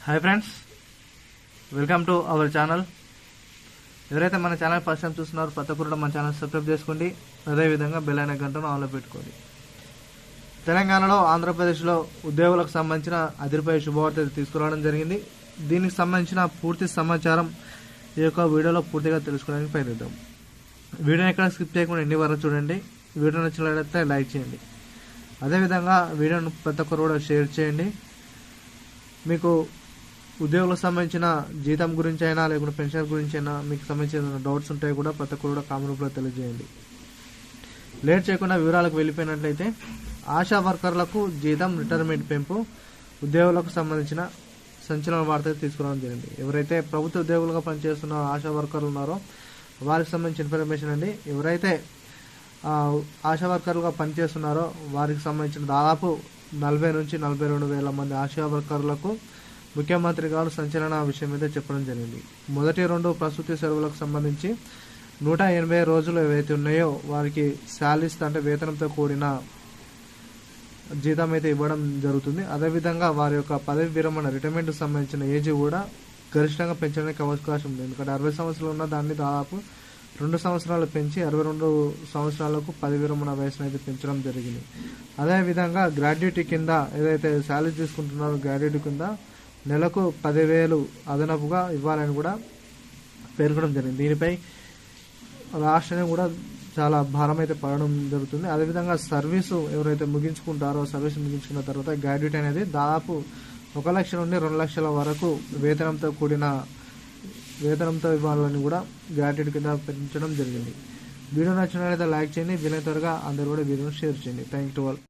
Hi friends, welcome to our channel. ఎవరైతే మన channel first time చూస్తున్నారో ప్రతి ఒక్కరు మన ఛానల్ సబ్స్క్రైబ్ చేసుకోండి. అదేవిధంగా బెల్ ఐకాన్ గంటను ఆన్లో పెట్టుకోండి. తెలంగాణలో ఆంధ్రప్రదేశ్లో ఉద్యోగులకు సంబంధించిన అదిరిపోయే శుభవార్త తీసుకురావడం జరిగింది. దీనికి సంబంధించిన పూర్తి సమాచారం ఈ యొక్క వీడియోలో పూర్తిగా తెలుసుకోవడానికి ప్రయత్నిద్దాం. వీడియోని ఎక్కడ స్కిప్ చేయకుండా ఎన్ని వరకు చూడండి. వీడియో నచ్చినట్లయితే లైక్ చేయండి. అదేవిధంగా వీడియోను ప్రతి ఒక్కరు కూడా షేర్ చేయండి. మీకు ఉద్యోగులకు సంబంధించిన జీతం గురించి అయినా లేకుంటే పెన్షన్ గురించి అయినా మీకు సంబంధించిన డౌట్స్ ఉంటాయి కూడా ప్రతి ఒక్కరు కూడా కామెంట్ రూపంలో తెలియజేయండి. లేట్ చేయకుండా వివరాలకు వెళ్ళిపోయినట్లయితే, ఆశా వర్కర్లకు జీతం రిటైర్మెంట్ పెంపు ఉద్యోగులకు సంబంధించిన సంచలన వార్త తీసుకురావడం జరిగింది. ఎవరైతే ప్రభుత్వ ఉద్యోగులుగా పనిచేస్తున్న ఆశా వర్కర్లు ఉన్నారో వారికి సంబంధించిన ఇన్ఫర్మేషన్ అండి. ఎవరైతే ఆశా వర్కర్లుగా పనిచేస్తున్నారో వారికి సంబంధించిన దాదాపు 40 నుంచి 42 వేల మంది ఆశా వర్కర్లకు ముఖ్యమంత్రి గారు సంచలన విషయం అయితే చెప్పడం జరిగింది. మొదటి 2 ప్రసూతి సెలవులకు సంబంధించి 180 రోజులు ఏవైతే ఉన్నాయో వారికి శాలరీస్ అంటే వేతనంతో కూడిన జీతం అయితే ఇవ్వడం జరుగుతుంది. అదేవిధంగా వారి యొక్క పదవి విరమణ రిటైర్మెంట్కి సంబంధించిన ఏజ్ కూడా గరిష్టంగా పెంచడానికి అవకాశం ఉంది. ఎందుకంటే 60 సంవత్సరాలు ఉన్న దాన్ని దాదాపు 2 సంవత్సరాలు పెంచి 62 సంవత్సరాలకు పదవి విరమణ వయసును అయితే పెంచడం జరిగింది. అదేవిధంగా గ్రాడ్యుయేటీ కింద ఏదైతే శాలరీ తీసుకుంటున్నారో గ్రాడ్యుయేటీ కింద నెలకు 10,000 అదనపుగా ఇవ్వాలని కూడా పేర్కొనడం జరిగింది. దీనిపై రాష్ట్రాన్ని కూడా చాలా భారం అయితే పడడం జరుగుతుంది. అదేవిధంగా సర్వీసు ఎవరైతే ముగించుకుంటారో సర్వీస్ ముగించుకున్న తర్వాత గ్రాడ్యుయేట్ అనేది దాదాపు 1 లక్ష నుండి 2 లక్షల వరకు వేతనంతో ఇవ్వాలని కూడా గ్రాడ్యుయేట్ కింద పెంచడం జరిగింది. వీడియో నచ్చినట్లయితే లైక్ చేయండి. వీలైన త్వరగా అందరూ కూడా వీడియోను షేర్ చేయండి. Thank you to all.